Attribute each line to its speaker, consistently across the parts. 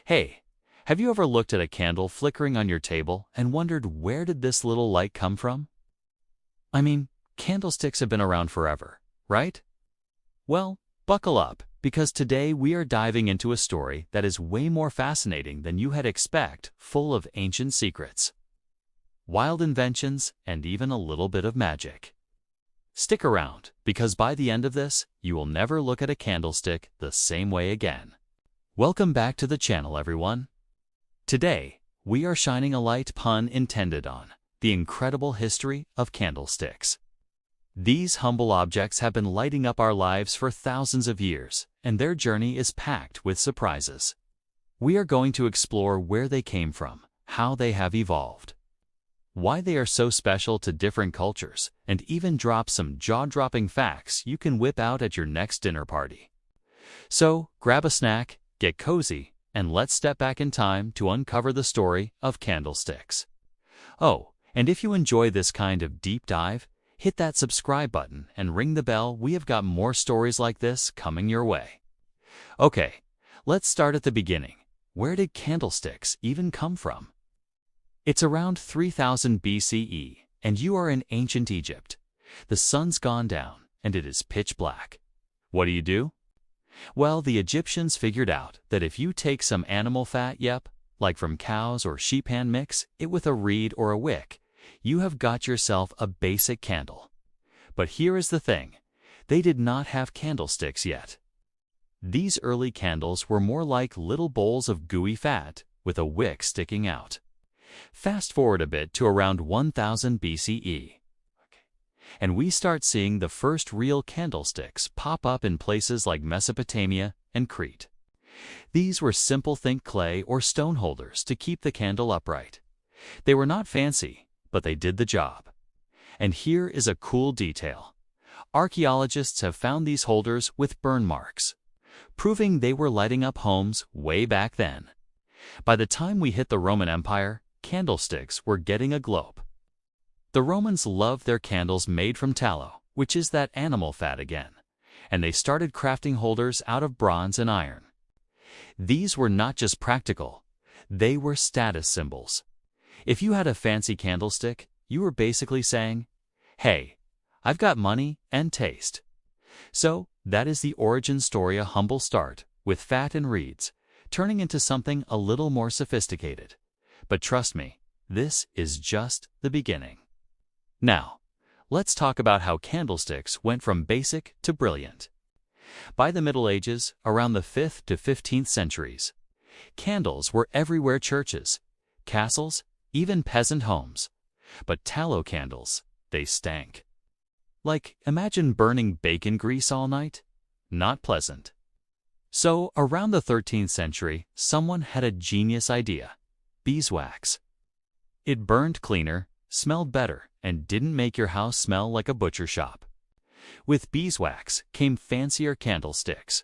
Speaker 1: Hey, have you ever looked at a candle flickering on your table and wondered where did this little light come from? I mean, candlesticks have been around forever, right? Well, buckle up, because today we are diving into a story that is way more fascinating than you had expect, full of ancient secrets, wild inventions, and even a little bit of magic. Stick around, because by the end of this, you will never look at a candlestick the same way again. Welcome back to the channel, everyone. Today, we are shining a light, pun intended, on the incredible history of candlesticks. These humble objects have been lighting up our lives for thousands of years, and their journey is packed with surprises. We are going to explore where they came from, how they have evolved, why they are so special to different cultures, and even drop some jaw-dropping facts you can whip out at your next dinner party. So, grab a snack, get cozy, and let's step back in time to uncover the story of candlesticks. Oh, and if you enjoy this kind of deep dive, hit that subscribe button and ring the bell. We have got more stories like this coming your way. Okay, let's start at the beginning. Where did candlesticks even come from? It's around 3000 BCE, and you are in ancient Egypt. The sun's gone down, and it is pitch black. What do? Well, the Egyptians figured out that if you take some animal fat, like from cows or sheep, and mix it with a reed or a wick, you have got yourself a basic candle. But here is the thing, they did not have candlesticks yet. These early candles were more like little bowls of gooey fat with a wick sticking out. Fast forward a bit to around 1000 BCE, and we start seeing the first real candlesticks pop up in places like Mesopotamia and Crete. These were simple, think clay or stone holders to keep the candle upright. They were not fancy, but they did the job. And here is a cool detail. Archaeologists have found these holders with burn marks, proving they were lighting up homes way back then. By the time we hit the Roman Empire, candlesticks were getting a glow. The Romans loved their candles made from tallow, which is that animal fat again, and they started crafting holders out of bronze and iron. These were not just practical, they were status symbols. If you had a fancy candlestick, you were basically saying, "Hey, I've got money and taste." So, that is the origin story, a humble start, with fat and reeds, turning into something a little more sophisticated. But trust me, this is just the beginning. Now, let's talk about how candlesticks went from basic to brilliant. By the Middle Ages, around the 5th to 15th centuries, candles were everywhere: churches, castles, even peasant homes. But tallow candles, they stank. Like, imagine burning bacon grease all night? Not pleasant. So, around the 13th century, someone had a genius idea: beeswax. It burned cleaner, smelled better, and didn't make your house smell like a butcher shop. With beeswax came fancier candlesticks.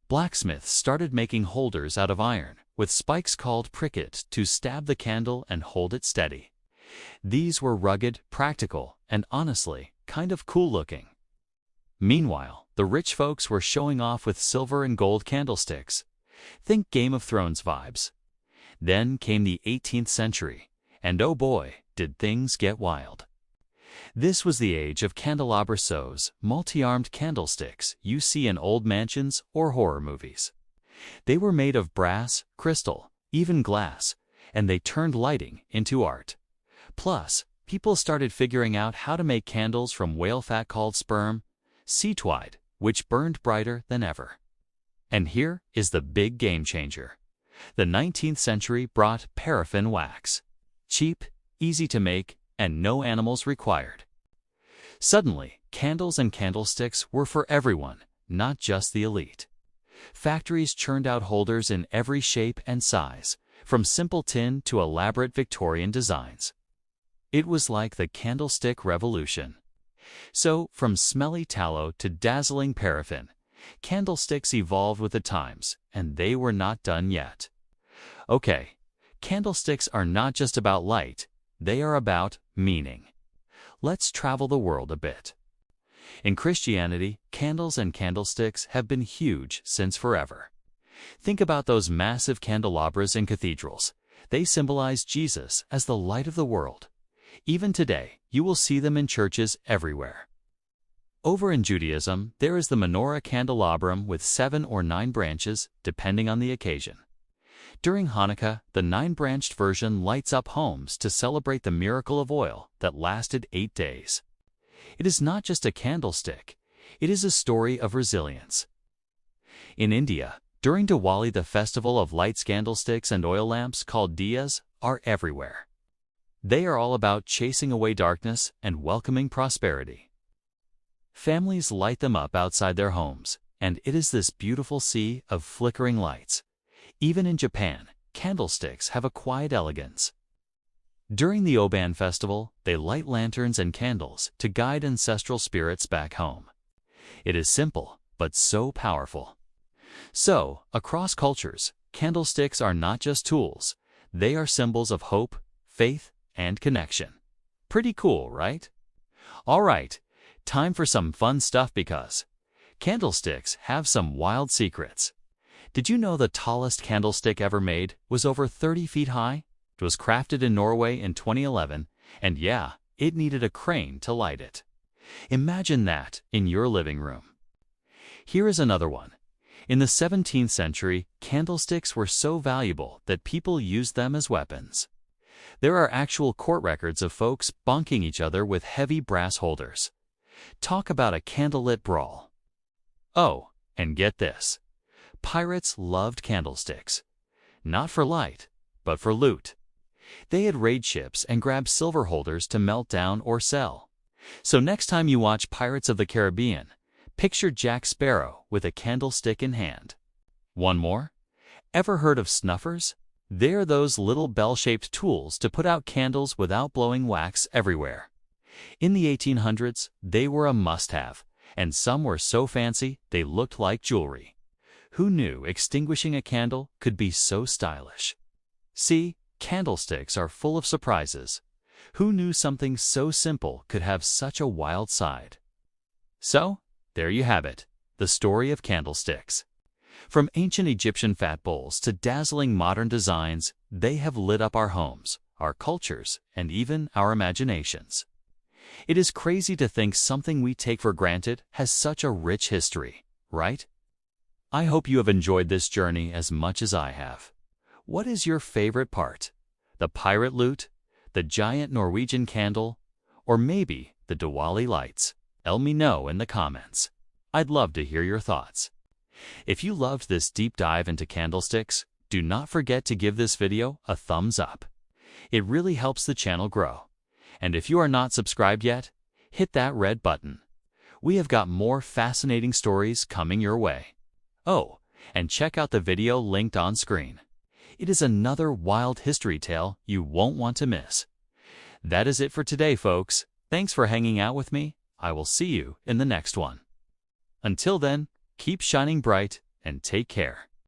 Speaker 1: Blacksmiths started making holders out of iron, with spikes called pricket to stab the candle and hold it steady. These were rugged, practical, and honestly, kind of cool looking. Meanwhile, the rich folks were showing off with silver and gold candlesticks. Think Game of Thrones vibes. Then came the 18th century, and oh boy, did things get wild. This was the age of candelabros, multi-armed candlesticks you see in old mansions or horror movies. They were made of brass, crystal, even glass, and they turned lighting into art. Plus, people started figuring out how to make candles from whale fat called sperm, seaweed, which burned brighter than ever. And here is the big game changer. The 19th century brought paraffin wax. Cheap, easy to make, and no animals required. Suddenly, candles and candlesticks were for everyone, not just the elite. Factories churned out holders in every shape and size, from simple tin to elaborate Victorian designs. It was like the candlestick revolution. So, from smelly tallow to dazzling paraffin, candlesticks evolved with the times, and they were not done yet. Okay, candlesticks are not just about light, they are about meaning. Let's travel the world a bit. In Christianity, candles and candlesticks have been huge since forever. Think about those massive candelabras in cathedrals. They symbolize Jesus as the light of the world. Even today, you will see them in churches everywhere. Over in Judaism, there is the menorah candelabrum with 7 or 9 branches, depending on the occasion. During Hanukkah, the 9-branched version lights up homes to celebrate the miracle of oil that lasted 8 days. It is not just a candlestick, it is a story of resilience. In India, during Diwali, the festival of lights, candlesticks and oil lamps called diyas are everywhere. They are all about chasing away darkness and welcoming prosperity. Families light them up outside their homes, and it is this beautiful sea of flickering lights. Even in Japan, candlesticks have a quiet elegance. During the Oban festival, they light lanterns and candles to guide ancestral spirits back home. It is simple, but so powerful. So, across cultures, candlesticks are not just tools, they are symbols of hope, faith, and connection. Pretty cool, right? All right, time for some fun stuff because candlesticks have some wild secrets. Did you know the tallest candlestick ever made was over 30 feet high? It was crafted in Norway in 2011, and yeah, it needed a crane to light it. Imagine that in your living room. Here is another one. In the 17th century, candlesticks were so valuable that people used them as weapons. There are actual court records of folks bonking each other with heavy brass holders. Talk about a candlelit brawl. Oh, and get this. Pirates loved candlesticks. Not for light, but for loot. They had raid ships and grabbed silver holders to melt down or sell. So next time you watch Pirates of the Caribbean, picture Jack Sparrow with a candlestick in hand. One more. Ever heard of snuffers? They're those little bell-shaped tools to put out candles without blowing wax everywhere. In the 1800s, they were a must-have, and some were so fancy they looked like jewelry. Who knew extinguishing a candle could be so stylish? See, candlesticks are full of surprises. Who knew something so simple could have such a wild side? So, there you have it, the story of candlesticks. From ancient Egyptian fat bowls to dazzling modern designs, they have lit up our homes, our cultures, and even our imaginations. It is crazy to think something we take for granted has such a rich history, right? I hope you have enjoyed this journey as much as I have. What is your favorite part? The pirate loot? The giant Norwegian candle? Or maybe the Diwali lights? Let me know in the comments. I'd love to hear your thoughts. If you loved this deep dive into candlesticks, do not forget to give this video a thumbs up. It really helps the channel grow. And if you are not subscribed yet, hit that red button. We have got more fascinating stories coming your way. Oh, and check out the video linked on screen. It is another wild history tale you won't want to miss. That is it for today, folks. Thanks for hanging out with me. I will see you in the next one. Until then, keep shining bright and take care.